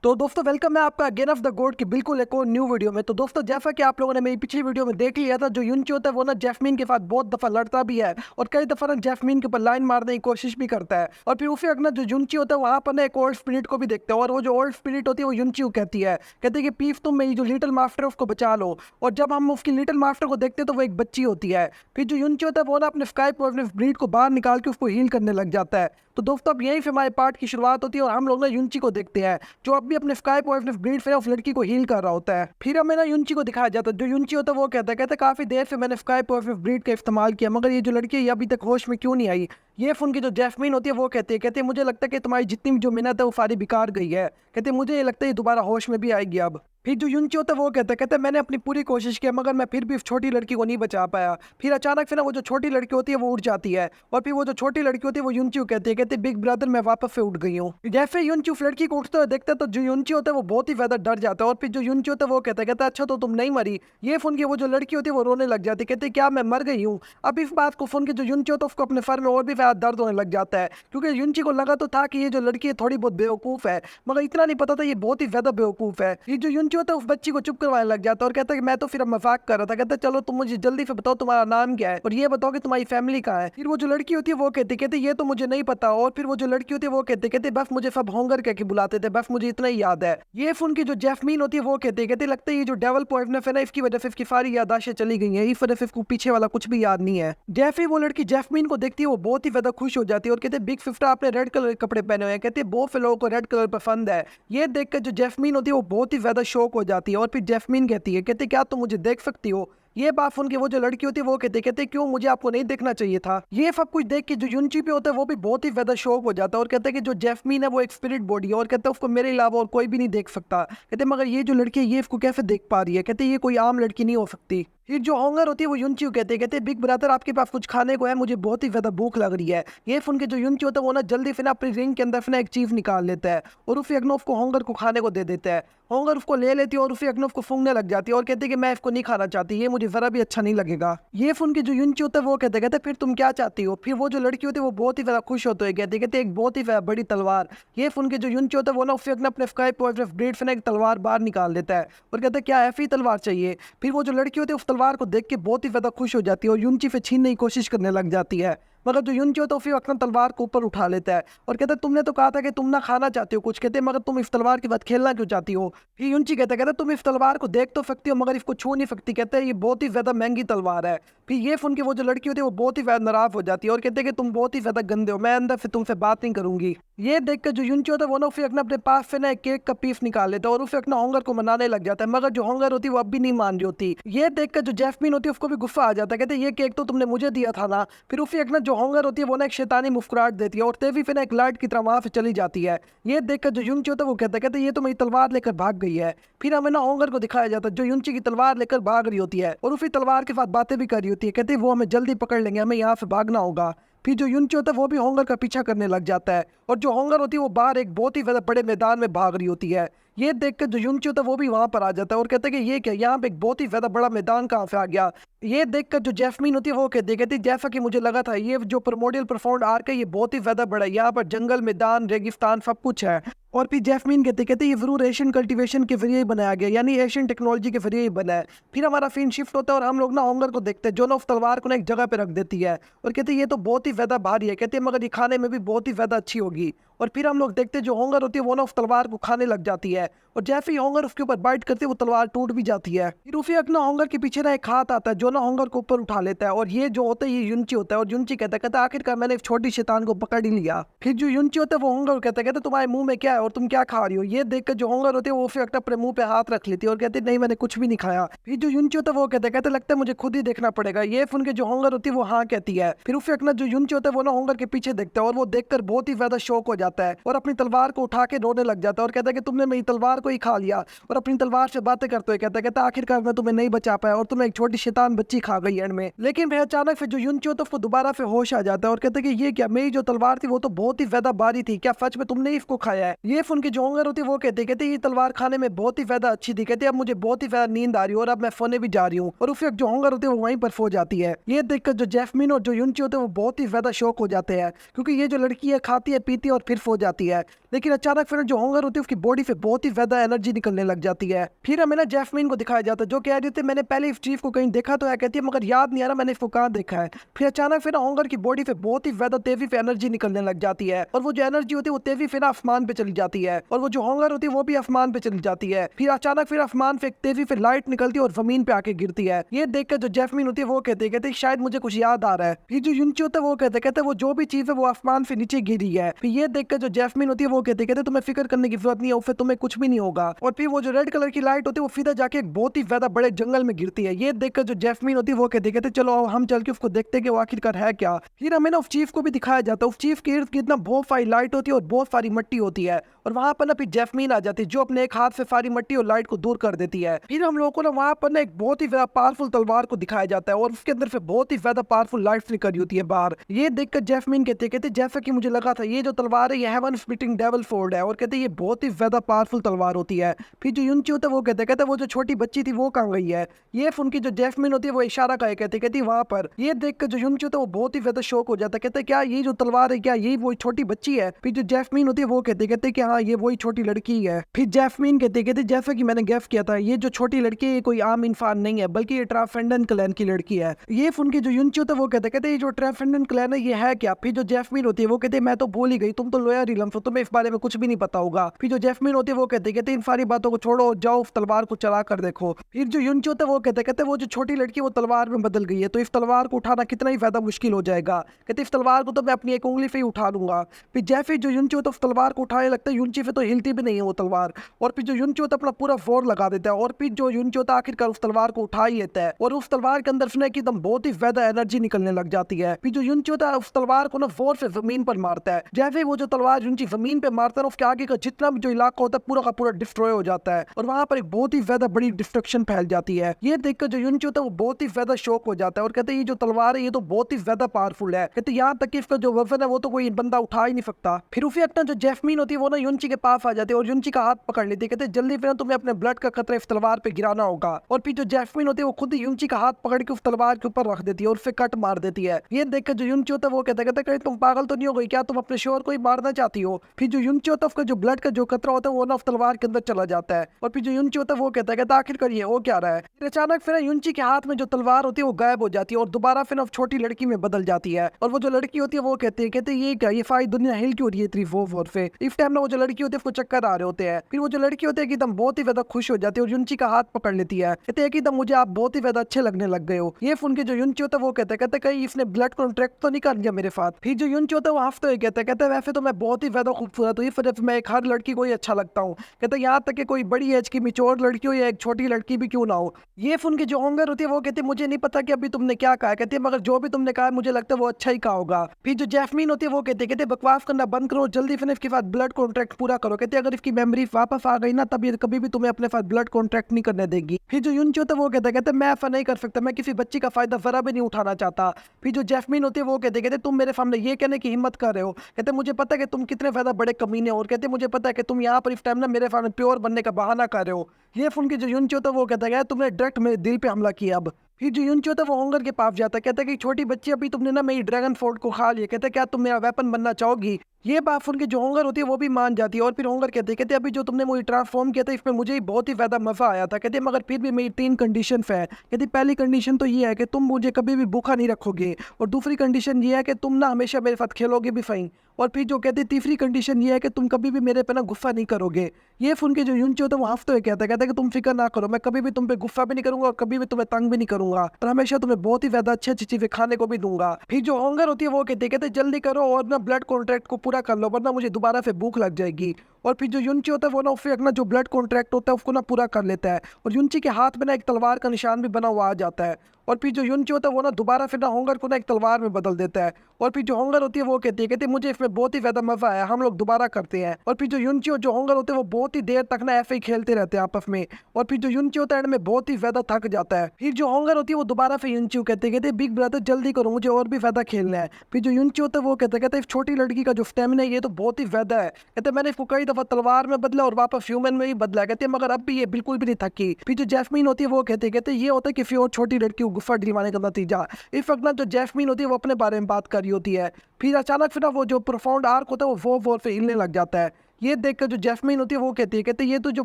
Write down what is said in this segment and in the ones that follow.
तो दोस्तों वेलकम है आपका गेन ऑफ द गोड की बिल्कुल एक और न्यू वीडियो में। तो दोस्तों जैसा कि आप लोगों ने मेरी पिछली वीडियो में देख लिया था, जो युनची होता है वो ना जैस्मीन के साथ बहुत दफा लड़ता भी है और कई दफा ना जैस्मीन के ऊपर लाइन मारने की कोशिश भी करता है। और फिर उसी वक्त ना जो युनची होता है वहां पर ना एक ओल्ड स्पिरिट को भी देखते हैं और वो जो ओल्ड स्पिरिट होती है वो युनची को कहती है कि पीस तुम मेरी जो लिटिल मास्टर है उसको बचा लो। और जब हम उसकी लिटिल मास्टर को देखते हैं तो वो एक बच्ची होती है। फिर जो युनची होता है वो ना अपने स्काइप और अपने ब्रीड को बाहर निकाल के उसको हील करने लग जाता है। तो दोस्तों अब यहीं से हमारे पार्ट की शुरुआत होती है और हम लोग ना युनची को देखते हैं जो अब भी अपने स्काइप और अपने ब्रीड से उस लड़की को हील कर रहा होता है। फिर हमें ना युनची को दिखाया जाता है। जो युनची होता है वो कहता है काफी देर से मैंने स्काइप और ब्रीड का इस्तेमाल किया मगर ये जो लड़की है ये अभी तक होश में क्यों नहीं आई। ये फोन की जो जैस्मीन होती है वो कहती है मुझे लगता है कि तुम्हारी जितनी भी जो मेहनत है वो सारी बेकार गई है। कहते मुझे ये लगता है ये दोबारा होश में भी आएगी अब। फिर जो युनची होता है वो कहता है मैंने अपनी पूरी कोशिश की मगर मैं फिर भी उस छोटी लड़की को नहीं बचा पाया। फिर अचानक से ना वो जो छोटी लड़की होती है वो उठ जाती है और फिर वो जो छोटी लड़की होती है वो युनची को कहती है बिग ब्रदर मैं वापस से उठ गई हूँ। जैसे युनची उस लड़की को उठते हुए देखता है तो जो युनची होता है वो बहुत ही ज्यादा डर जाता है और फिर जो युनची होता है वो कहता है अच्छा तो तुम नहीं मरी। ये सुन के वो जो लड़की होती है वो रोने लग जाती है, कहती क्या मैं मर गई हूँ। अब इस बात को सुन के जो युनची होता है उसको अपने सर में और भी ज्यादा दर्द होने लग जाता है क्योंकि युनची को लगा तो था कि ये जो लड़की है थोड़ी बहुत बेवकूफ है मगर इतना नहीं पता था ये बहुत ही ज्यादा बेवकूफ है। ये जो युनची होता है उस बच्ची को चुप करवाने लग जाता है और कहता है कि मैं तो फिर अब मजाक कर रहा था। कहता है चलो तुम मुझे जल्दी से बताओ तुम्हारा नाम क्या है और ये बताओ कि तुम्हारी फैमिली कहाँ है। फिर वो जो लड़की होती है वो कहती ये तो मुझे नहीं पता। और फिर वो जो लड़की होती है वो कहती बस मुझे सब होंगर कह के बुलाते थे, बस मुझे इतना ही याद है। ये सुन की जो जैस्मीन होती है वो कहती लगता है ये जो डेवल पॉइंट है ना इसकी वजह से इसकी सारी यादाशें चली गई है, इस वजह से इसको पीछे वाला कुछ भी याद नहीं है। जैसे ही वो लड़की जैस्मीन को देखती है वो बहुत ही ज्यादा खुश हो जाती है और कहते बिग फिफ्टा आपने रेड कलर के कपड़े पहने हुए हैं। कहते बहुत से लोगों को रेड कलर पसंद है। ये देखकर जो जैस्मीन होती है वो बहुत ही ज्यादा शौक हो जाती है और फिर जैस्मीन कहती क्या तुम मुझे देख सकती हो। ये बात सुन के वो जो लड़की होती है वो कहते क्यों मुझे आपको नहीं देखना चाहिए था। ये सब कुछ देख के जो युनची पे होता है वो भी बहुत ही ज्यादा शौक हो जाता है और कहते हैं कि जो जैस्मीन है वो एक स्पिरिट बॉडी है और कहते हैं उसको मेरे अलावा और कोई भी नहीं देख सकता। कहते मगर ये जो लड़की है ये इसको कैसे देख पा रही है। कहते ये कोई आम लड़की नहीं हो सकती। फिर जो होंगर होती है वो युनची को कहते बिग ब्रदर आपके पास कुछ खाने को है, मुझे बहुत ही ज्यादा भूख लग रही है। ये सुन के जो युनची होता है वो ना जल्दी फिर अपनी रिंग के अंदर फिर एक चीज निकाल लेता है और उस अग्नोफ को होंगर को खाने को दे देता है। होंगर उसको ले लेती है और उसी अग्नोफ को सूंघने लग जाती है और कहती है कि मैं इसको नहीं खाना चाहती, ये मुझे जरा भी अच्छा नहीं लगेगा। ये सुन के जो युनची होता है वो कहते फिर तुम क्या चाहती हो। फिर वो जो लड़की होती है वो बहुत ही ज्यादा खुश होते है, कहते एक बहुत ही बड़ी तलवार। ये सुन के जो युनची होता है वो ना उससे अपने स्काइप ब्लेड से एक तलवार बाहर निकाल देता है और कहता है क्या ऐसी तलवार चाहिए। फिर वो जो लड़की होती है उस तलवार को देख के बहुत ही ज्यादा खुश हो जाती है और युनची से छीनने की कोशिश करने लग जाती है मगर जो युनची होता है फिर अपना तलवार को ऊपर उठा लेता है और कहता है तुमने तो कहा था कि तुम ना खाना चाहते हो कुछ। कहते मगर तुम इस तलवार के बाद खेलना क्यों चाहती हो। फिर युनची कहता तुम इस तलवार को देख तो सकती हो मगर इसको छू नहीं सकती। कहते हैं ये बहुत ही ज्यादा महंगी तलवार है। फिर ये सुन के वो जो लड़की होती है वो बहुत ही ज्यादा नाराज हो जाती है और कहते हैं कि तुम बहुत ही ज्यादा गंदे हो, मैं अंदर से तुमसे बात नहीं करूंगी। ये देखकर जो युनची होता है वो ना फिर अपने पास से ना एक केक का पीस निकाल लेता है और उसे अपना होंगर को मनाने लग जाता है मगर जो होंगर होती है वो अब भी नहीं मान रही होती। ये देखकर जो जैस्मीन होती है उसको भी गुस्सा आ जाता है, कहते ये केक तो तुमने मुझे दिया था ना। फिर उसे एक ना जो होंगर होती है वो ना एक शैतानी मुस्कुराहट देती है और तेजी फिर एक लाइट की तरह वहां से चली जाती है। ये देखकर जो युनची होता है वो कहते ये तो मेरी तलवार लेकर भाग गई है। फिर हमें ना होंगर को दिखाया जाता है जो युनची की तलवार लेकर भाग रही होती है और उसी तलवार के साथ बातें भी कर रही होती है। कहते वो हमें जल्दी पकड़ लेंगे, हमें यहाँ से भागना होगा। फिर जो युनची होता है वो भी होंगर का पीछा करने लग जाता है और जो होंगर होती है वो बाहर एक बहुत ही ज्यादा बड़े मैदान में भाग रही होती है। ये देखकर जो युनची होता है वो भी वहां पर आ जाता है और कहता है कि ये क्या, यहाँ पे एक बहुत ही ज्यादा बड़ा मैदान कहाँ से आ गया। ये देखकर जो जैस्मीन होती है वो कहती जैसा कि मुझे लगा था ये जो प्रिमोर्डियल प्रोफाउंड आर्क है ये बहुत ही ज्यादा बड़ा है, यहाँ पर जंगल मैदान रेगिस्तान सब कुछ है। और फिर जैस्मीन कहते ये जरूर एशियन कल्टीवेशन के जरिए ही बनाया गया, यानी एशियन टेक्नोलॉजी के जरिए ही बना है। फिर हमारा सीन शिफ्ट होता है और हम लोग ना होंगर को देखते हैं जो ना उस तलवार को ना एक जगह पे रख देती है और कहते ये तो बहुत ही ज्यादा भारी है। कहते हैं मगर ये खाने में भी बहुत ही ज्यादा अच्छी होगी। और फिर हम लोग देखते हैं जो होंगर होती है वो ना उस तलवार को खाने लग जाती है और जैसे ही होंगर उसके ऊपर बाइट करती है वो तलवार टूट भी जाती है। फिर उसी अपना होंगर के पीछे ना एक हाथ आता है जो ना होंगर को ऊपर उठा लेता है और ये जो होता है ये युनची होता है और युनची कहता आखिरकार मैंने एक छोटी शैतान को पकड़ ही लिया। फिर जो युनची होता है वो होंगर को कहता तुम्हारे मुंह में क्या है और तुम क्या खा रही हो। ये देखकर जो होंगर होती है वो फिर अपने मुंह पे हाथ रख लेती है और कहती नहीं मैंने कुछ भी नहीं खाया। फिर जो युनची होता है वो कहते लगता है मुझे खुद ही देखना पड़ेगा। ये सुन के जो होंगर होती है वो हाँ कहती है। फिर उसे अपना जो युनची होता है वो ना होंगर के पीछे देखता है और वो देखकर बहुत ही ज्यादा शौक हो जाता है और अपनी तलवार को उठा के रोने लग जाता है और कहता है कि तुमने मेरी तलवार को ही खा लिया। और अपनी तलवार से बातें करते हुए कहता आखिरकार मैं तुम्हें नहीं बचा पाया और तुम्हें एक छोटी शैतान बच्ची खा गई एंड में। लेकिन फिर अचानक फिर जो युनची होता है उसको दोबारा फिर होश आ जाता है और कहता है कि ये क्या, मेरी जो तलवार थी वो तो बहुत ही ज्यादा भारी थी, क्या सच में तुमने इसको खाया है। ये फोन की जो ओनर होती है वो कहते ये तलवार खाने में बहुत ही ज्यादा अच्छी थी, कहते अब मुझे बहुत ही ज्यादा नींद आ रही है और अब मैं सोने भी जा रही हूँ। और फिर जो ओनर होती है वो वहीं पर सो जाती है। ये देखकर जो जैस्मीन और जो युनची होते हैं वो बहुत ही ज्यादा शौक हो जाते हैं, क्योंकि ये जो लड़की है खाती है पीती है और फिर सो जाती है। लेकिन अचानक फिर जो होंगर होती है उसकी बॉडी से बहुत ही ज्यादा एनर्जी निकलने लग जाती है। फिर हमें ना जैस्मीन को दिखाया जाता है, जो कह रही थी मैंने पहले इस चीज को कहीं देखा तो है, कहती है मगर याद नहीं आ रहा मैंने इसको कहाँ देखा है। फिर अचानक फिर होंगर की बॉडी से बहुत ही ज्यादा तेजी से एनर्जी निकलने लग जाती है, और वो जो एनर्जी होती है वो तेजी फिर आसमान पे चली जाती है, और वो जो होंगर होती है वो भी आसमान पे चली जाती है। फिर अचानक फिर आसमान से तेजी से लाइट निकलती है और जमीन पे आके गिरती है। ये देखकर जो जैस्मीन होती है वो कहते शायद मुझे कुछ याद आ रहा है। फिर जो युनची होता है वो कहते वो जो भी चीज है वो आसमान से नीचे गिरी है। फिर ये देखकर जो जैस्मीन होती है वो कहते तुम्हें फिक्र करने की जरूरत नहीं है, उससे तुम्हें कुछ भी नहीं होगा। और फिर वो जो रेड कलर की लाइट होती है वो सीधा जाके एक बहुत ही ज्यादा बड़े जंगल में गिरती है। ये देखकर जो जैस्मीन होती है वो कहते चलो हम चल के उसको देखते हैं कि वो आखिरकार है क्या। फिर हमें ना उस चीफ को भी दिखाया जाता है। उस चीफ के इर्द गिर्द ना बहुत सारी लाइट होती है और बहुत सारी मट्टी होती है, और वहां पर ना फिर जैस्मीन आ जाती है जो अपने एक हाथ से सारी मट्टी और लाइट को दूर कर देती है। फिर हम लोगों को ना वहां पर ना एक बहुत ही ज्यादा पावरफुल तलवार को दिखाया जाता है, और उसके अंदर से बहुत ही ज्यादा पावरफुल लाइट निकल रही होती है बाहर। ये देखकर जैस्मीन कहते जैसा कि मुझे लगा था ये जो तलवार है ये हेवन स्प्लिटिंग डेविल फोर्ड है, और कहते ये बहुत ही ज्यादा पावरफुल तलवार होती है। फिर जो युनची होता है वो कहते वो जो छोटी बच्ची थी वो कहाँ गई है। ये उनकी जो जैस्मीन होती है वो इशारा का कहती वहां पर। ये देखकर जो युनची होता है वो बहुत ही ज्यादा शौक हो जाता है, कहते क्या ये जो तलवार है क्या यही वही छोटी बच्ची है। फिर जो जैस्मीन होती है वो कहते कि हाँ ये वही छोटी लड़की है। फिर जैस्मीन कहते जैसा कि मैंने गेस किया था ये जो छोटी लड़की है कोई आम इंसान नहीं है बल्कि ये ट्रांसेंडेंट क्लैन की लड़की है। ये उनके जो युनची होता है वो कहते ये जो ट्रांसेंडेंट क्लैन है ये है क्या। फिर जो जैस्मीन होती है वो कहते मैं तो भूल ही गई, तुम तो लोया रिलम हो, तुम्हें इस बारे में कुछ भी नहीं पता होगा। फिर जो जैस्मीन होती है वो कहते इन सारी बातों को छोड़ो, जाओ उस तलवार को चला कर देखो। फिर जो युनची होता है वो कहते वो जो छोटी लड़की वो तलवार में बदल गई है, तो इस तलवार को उठाना कितना ही ज्यादा मुश्किल हो जाएगा। कहते इस तलवार को तो मैं अपनी एक उंगली से ही उठा लूंगा। फिर जैसे जो युनची होता है उस तलवार को उठाने लगता है, युनची से तो हिलती भी नहीं है वो तलवार। और फिर जो युनची होता है अपना पूरा जोर लगा देता है, और फिर जो युनची होता है आखिरकार उस तलवार को उठा ही लेता है, और उस तलवार के अंदर से एकदम बहुत ही ज्यादा एनर्जी निकलने लग जाती है। फिर जो युनची होता है उस तलवार को ना जोर से जमीन पर मारता है। जैसे वो जो तलवार युनची जमीन पे मारता है उसके आगे का जितना भी जो इलाका होता है पूरा का पूरा डिस्ट्रॉय हो जाता है, और वहां पर एक बहुत ही ज्यादा बड़ी डिस्ट्रक्शन फैल जाती है। ये देखकर जो युनची होता है वो बहुत ही ज्यादा शौक हो जाता है, और कहते हैं ये जो तलवार है ये तो बहुत ही ज्यादा पावरफुल है। कहते यहाँ तक कि इसका जो वजन है वो तो कोई बंदा उठा ही नहीं सकता। फिर उसी वक्त जो जैस्मीन होती है वो ना युनची के पास आ जाती है और युनची का हाथ पकड़ लेती है। कहते जल्दी फिर तुम्हें अपने ब्लड का खतरा इस तलवार पे गिराना होगा। और फिर जो जैस्मीन होती है वो खुद ही युनची का हाथ पकड़ के उस तलवार के ऊपर रख देती है और उससे कट मार देती है। ये देखकर जो युनची होता है वो कहते कहीं तुम पागल तो नहीं हो गई क्या, तुम अपने शोर को ही मारना चाहती हो। फिर जो युनची होता है उसका जो ब्लड का जो खतरा होता है वो ना उस तलवार के अंदर चला जाता है, और फिर जो युनची होता है वो कहता आखिर करिए हो क्या रहा है। फिर अचानक फिर युनची के हाथ में जो तलवार होती है वो गायब हो जाती है और दोबारा फिर छोटी लड़की में बदल जाती है। और वो जो लड़की होती है वो कहते ये क्या, ये सारी दुनिया हिल क्यों रही है इतनी जोर से। इस टाइम ना वो जो लड़की होती है उसको चक्कर आ रहे होते हैं। फिर वो जो लड़की होती है एकदम बहुत ही ज्यादा खुश हो जाती है और युनची का हाथ पकड़ लेती है। कहते हैं एकदम मुझे आप बहुत ही ज्यादा अच्छे लगने लग गए हो। ये सुन के जो युनची होता है वो कहते कहीं इसने ब्लड कॉन्ट्रैक्ट तो नहीं कर लिया मेरे साथ। फिर जो युनची होता है वो हंसते हुए कहते वैसे तो मैं बहुत ही ज्यादा खूबसूरत हूँ, इस वजह से मैं एक हर लड़की को ही अच्छा लगता हूँ। कहते यहाँ तक कि कोई बड़ी एज की मिच्योर लड़की हो या एक छोटी लड़की भी क्यों ना हो। ये सुन के जो होंगर होती है वो कहती है मुझे नहीं पता कि अभी तुमने क्या कहा। कहती है मगर जो भी तुमने कहा मुझे लगता है वो अच्छा ही कहा होगा। फिर जो जैस्मीन होती है वो कहते बकवास करना बंद करो, जल्दी फिर इसके बाद ब्लड कॉन्ट्रैक्ट पूरा करो। कहते अगर इसकी मेमोरी वापस आ गई ना तब ये कभी भी तुम्हें अपने साथ ब्लड कॉन्ट्रैक्ट नहीं करने देगी। फिर जो युनची होता है वो कहते मैं ऐसा नहीं कर सकता, मैं किसी बच्ची का फायदा जरा भी नहीं उठाना चाहता। फिर जो जैस्मीन होती है वो कहते तुम मेरे सामने ये कहने की हिम्मत कर रहे हो। कहते मुझे पता है कि तुम कितने ज्यादा बड़े कमीने हो, और कहते मुझे पता है कि तुम यहाँ पर इस टाइम ना मेरे सामने प्योर बनने का बहाना कर रहे हो। ये सुन के जो युनची होता है वो कहता है तुमने डायरेक्ट मेरे दिल पे हमला किया। अब फिर जो युनची होता है वो होंगर के पास जाता है, कहता है कि छोटी बच्ची अभी तुमने ना मेरी ड्रैगन फोर्ट को खा लिया, कहते क्या तुम मेरा वेपन बनना चाहोगी। ये बात सुन के जो होंगर होती है वो भी मान जाती है, और फिर होंगर कहते अभी जो तुमने मुझे ट्रांसफॉर्म किया था इसमें मुझे ही बहुत ही ज्यादा मजा आया था। कहते मगर फिर भी मेरी 3 कंडीशन है। कहती पहली कंडीशन तो ये है कि तुम मुझे कभी भी भूखा नहीं रखोगे, और दूसरी कंडीशन ये है कि तुम ना हमेशा मेरे साथ खेलोगे भी सही, और फिर जो कहती तीसरी कंडीशन ये है कि तुम कभी भी मेरे पे ना गुस्सा नहीं करोगे। ये सुन के जो युनची होता है वो हंसते हुए कहता है कि तुम फिक्र ना करो, मैं कभी भी तुम पे गुस्सा भी नहीं करूंगा और कभी भी तुम्हें तंग भी नहीं करूंगा, और हमेशा तुम्हें बहुत ही ज्यादा अच्छी अच्छी चीजें खाने को भी दूंगा। फिर जो होंगर होती है वो कहते जल्दी करो और ना ब्लड कॉन्ट्रैक्ट को पूरा कर लो वरना मुझे दोबारा से भूख लग जाएगी। और फिर जो युनची होता है वो ना उससे अपना जो ब्लड कॉन्ट्रैक्ट होता है उसको ना पूरा कर लेता है, और युनची के हाथ में ना एक तलवार का निशान भी बना हुआ आ जाता है। और फिर जो युनची होता है वो ना दोबारा फिर ना होंगर को ना एक तलवार में बदल देता है। और फिर जो होंगर होती है वो कहती है मुझे इसमें बहुत ही ज्यादा मजा आया, हम लोग दोबारा करते हैं। और फिर जो युनची और जो होंगर होते हैं वो बहुत ही देर तक ना ऐसे ही खेलते रहते हैं आपस में। और फिर जो युनची होता है एंड में बहुत ही ज्यादा थक जाता है। फिर जो होंगर होती है वो दोबारा फिर युनची को कहते बिग ब्रदर जल्दी करो, मुझे और भी ज्यादा खेलना है। फिर जो युनची होता है वो कहते छोटी लड़की का जो स्टेमिना है ये तो बहुत ही ज्यादा है। कहते मैंने इसको कई दफा दफा तलवार में बदला और वापस ह्यूमन में ही बदला। कहते हैं मगर अब भी ये बिल्कुल भी नहीं थकी। फिर जो जैस्मीन होती है वो कहते ये होता है कि फिर और छोटी लड़की को गुफा दिलवाने का नतीजा। इस वक्त ना जो जैस्मीन होती है वो अपने बारे में बात कर रही होती है। फिर अचानक फिर ना वो जो प्रोफाउंड आर्क होता है वो वॉर पे हिलने लग जाता है। ये देखकर जो जैस्मीन होती है वो कहते ये तो जो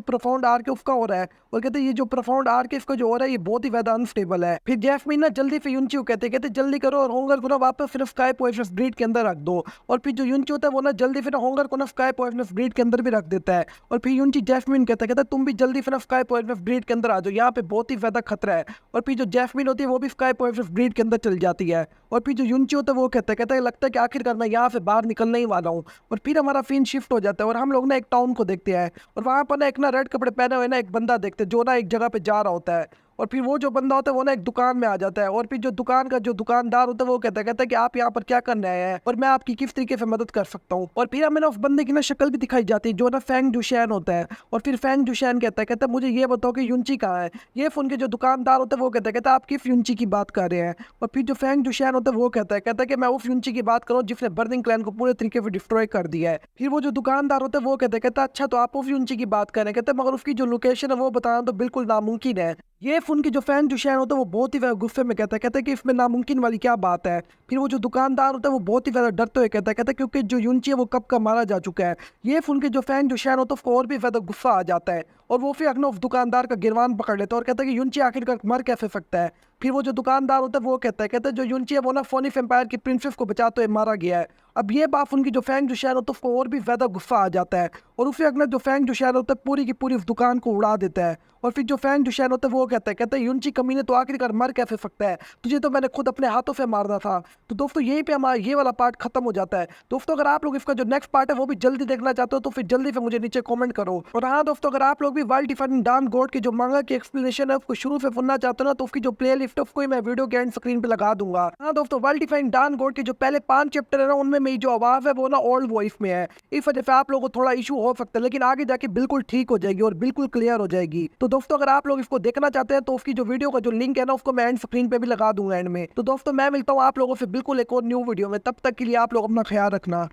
प्रोफाउंड आर्क है उसका हो रहा है। और कहते हैं ये जो प्रोफाउंड आर्क है इसका जो हो रहा है ये बहुत ही ज्यादा अनस्टेबल है। फिर जैस्मीन ना जल्दी फिर यूनची को कहते जल्दी करो और होंगर को ना वापस फिर स्काई पॉइजनस ब्रीड के अंदर रख दो। और फिर जो यूनची होता है वो ना जल्दी फिर होंगर को ना स्काई पॉइजनस ब्रीड के अंदर भी रख देता है। और फिर यूनची जैस्मीन कहता तुम भी जल्दी फिर स्काई पॉइजनस ब्रीड के अंदर आ जाओ, यहाँ पे बहुत ही ज्यादा खतरा है। और फिर जो जैस्मीन होती है वो भी स्काई पॉइजनस ब्रीड के अंदर चल जाती है। और फिर जो यूनची होता है वो कहता है लगता है कि आखिरकार मैं यहाँ से बाहर निकलने ही वाला हूँ। और फिर हमारा सीन शिफ्ट हो जाता है और हम लोग ना एक टाउन को देखते हैं। और वहां पर ना एक ना रेड कपड़े पहने हुए ना एक बंदा देखते हैं जो ना एक जगह पे जा रहा होता है। और फिर वो जो बंदा होता है वो ना एक दुकान में आ जाता है। और फिर जो दुकान का जो दुकानदार होता है वो कहता है कि आप यहाँ पर क्या करने आए हैं और मैं आपकी किस तरीके से मदद कर सकता हूँ। और फिर हमें ना उस बंदे की ना शक्ल भी दिखाई जाती है जो ना फैंग जुशैन होता है। और फिर फैंग जुशैन कहता है मुझे ये बताओ कि यूनची कहाँ है। ये फोन के जो दुकानदार होता है वो कहता है आप किस यूनची की बात कर रहे हैं। और फिर जो फैंग जुशैन होता है वो कहता है कि मैं उस यूनची की बात करूँ जिसने बर्निंग क्लैन को पूरे तरीके से डिस्ट्रॉय कर दिया है। फिर वो जो दुकानदार होता है वो कहता है अच्छा तो आप उस यूनची की बात कर रहे हैं। कहते मगर उसकी जो लोकेशन है वो बताना तो बिल्कुल नामुमकिन है। ये फोन की जो फैन जुशैन होता है वो बहुत ही ज्यादा गुस्से में कहता है कि इसमें नामुमकिन वाली क्या बात है। फिर वो जो दुकानदार होता है वो बहुत ही ज्यादा डरते हुए कहता है क्योंकि जो यूनची है वो कब का मारा जा चुका है। ये फोन के जो फैन जुशैन होता है उसको और भी ज्यादा गुस्सा आ जाता है। और वो फिर अपना उस दुकानदार का गिरवान पकड़ लेता है और कहता है कि यूनची आखिरकार मर कैसे सकता है। फिर वो जो दुकानदार होता है वो कहता है जो यूनची है वो ना फोनिफ एम्पायर की प्रिंसेस को बचाते हुए मारा गया है। अब ये बात उनकी जो फैंग जुशैन होता है उसको और भी ज्यादा गुस्सा आ जाता है। और उसे अगला जो फैंग जुशैन होता है पूरी की पूरी उस दुकान को उड़ा देता है। और फिर जो फैंग जुशैन होता है वो कहता है यूनची कमीने तो आखिरकार मर कैसे सकता है, तुझे तो मैंने खुद अपने हाथों से मारना था। तो दोस्तों यहीं पे हमारा ये वाला पार्ट खत्म हो जाता है। दोस्तों अगर आप लोग इसका जो नेक्स्ट पार्ट है वो भी जल्दी देखना चाहते हो तो फिर जल्दी से मुझे नीचे कमेंट करो। और हाँ दोस्तों अगर आप लोग भी वर्ल्ड डिफाइनिंग डार्क गॉड की जो मांगा की एक्सप्लेनेशन है उसको शुरू से सुनना चाहते हो ना तो उसकी जो प्ले लिस्ट है उसको मैं वीडियो के एंड स्क्रीन पे लगा दूंगा। हाँ दोस्तों वर्ल्ड डिफाइनिंग डार्क गॉड के जो पहले 5 चैप्टर है ना उनमें मेरी जो आवाज है वो ना ओल्ड वॉइस में है। इस वजह से आप लोगों को थोड़ा इशू हो सकता है लेकिन आगे जाके बिल्कुल ठीक हो जाएगी और बिल्कुल क्लियर हो जाएगी। तो दोस्तों अगर आप लोग इसको देखना चाहते हैं तो उसकी जो वीडियो का जो लिंक है ना उसको मैं एंड स्क्रीन पे भी लगा दूंगा एंड में। तो दोस्तों मैं मिलता हूँ आप लोगों से बिल्कुल एक और न्यू वीडियो में, तब तक के लिए आप लोग अपना ख्याल रखना।